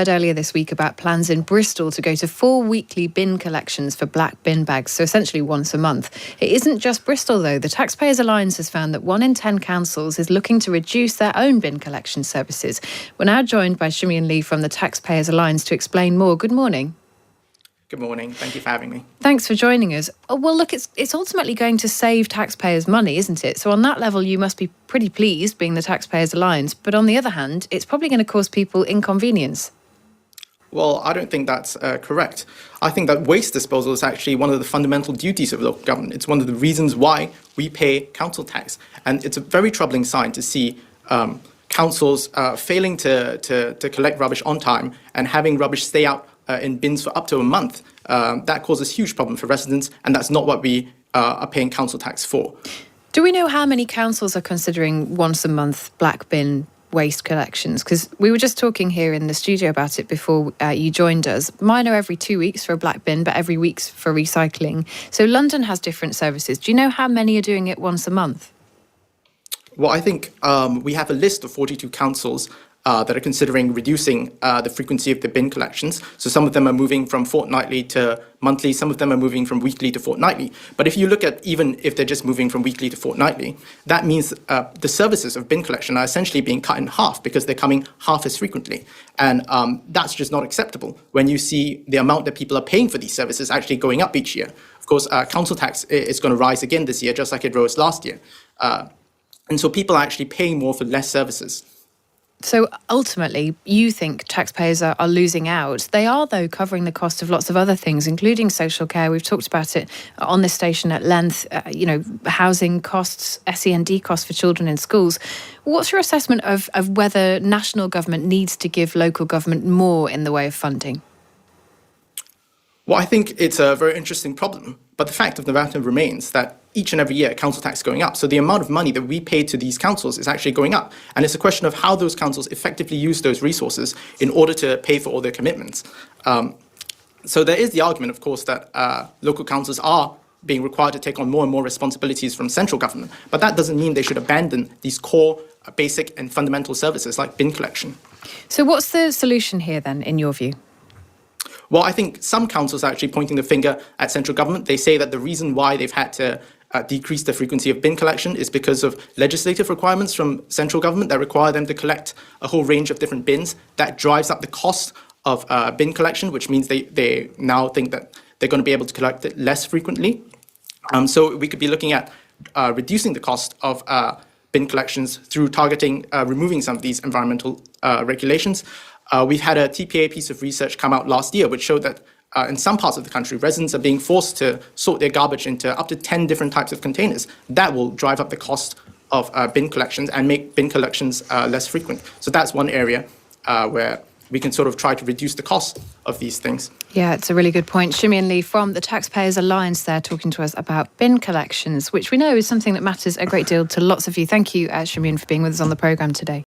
heard earlier this week about plans in Bristol to go to 4 weekly bin collections for black bin bags, so essentially once a month. It isn't just Bristol, though. The TaxPayers Alliance has found that 1 in 10 councils is looking to reduce their own bin collection services. We're now joined by Shimeon Lee from the TaxPayers Alliance to explain more. Good morning. Good morning. Thank you for having me. Thanks for joining us. Well, look, it's ultimately going to save taxpayers money, isn't it? So on that level, you must be pretty pleased being the Taxpayers Alliance. But on the other hand, it's probably going to cause people inconvenience. Well, I don't think that's correct. I think that waste disposal is actually one of the fundamental duties of local government. It's one of the reasons why we pay council tax. And it's a very troubling sign to see councils failing to collect rubbish on time and having rubbish stay out in bins for up to a month. That causes huge problem for residents, and that's not what we are paying council tax for. Do we know how many councils are considering once a month black bin waste collections? Because we were just talking here in the studio about it before you joined us. Mine are every 2 weeks for a black bin, but every week's for recycling. So London has different services. Do you know how many are doing it once a month? Well, I think we have a list of 42 councils that are considering reducing the frequency of the bin collections. So some of them are moving from fortnightly to monthly, some of them are moving from weekly to fortnightly. But if you look at even if they're just moving from weekly to fortnightly, that means the services of bin collection are essentially being cut in half because they're coming half as frequently. And that's just not acceptable when you see the amount that people are paying for these services actually going up each year. Of course, council tax is going to rise again this year, just like it rose last year. And so people are actually paying more for less services. So ultimately, you think taxpayers are losing out. They are, though, covering the cost of lots of other things, including social care. We've talked about it on this station at length, housing costs, SEND costs for children in schools. What's your assessment of whether national government needs to give local government more in the way of funding? Well, I think it's a very interesting problem. But the fact of the matter remains that each and every year, council tax is going up. So the amount of money that we pay to these councils is actually going up. And it's a question of how those councils effectively use those resources in order to pay for all their commitments. So there is the argument, of course, that local councils are being required to take on more and more responsibilities from central government. But that doesn't mean they should abandon these core, basic and fundamental services like bin collection. So what's the solution here then, in your view? Well, I think some councils are actually pointing the finger at central government. They say that the reason why they've had to decrease the frequency of bin collection is because of legislative requirements from central government that require them to collect a whole range of different bins. That drives up the cost of bin collection, which means they now think that they're going to be able to collect it less frequently. So we could be looking at reducing the cost of bin collections through targeting, removing some of these environmental regulations. We've had a TPA piece of research come out last year, which showed that in some parts of the country, residents are being forced to sort their garbage into up to 10 different types of containers. That will drive up the cost of bin collections and make bin collections less frequent. So that's one area where we can sort of try to reduce the cost of these things. Yeah, it's a really good point. Shimeon Lee from the Taxpayers Alliance there talking to us about bin collections, which we know is something that matters a great deal to lots of you. Thank you, Shimeon, for being with us on the programme today.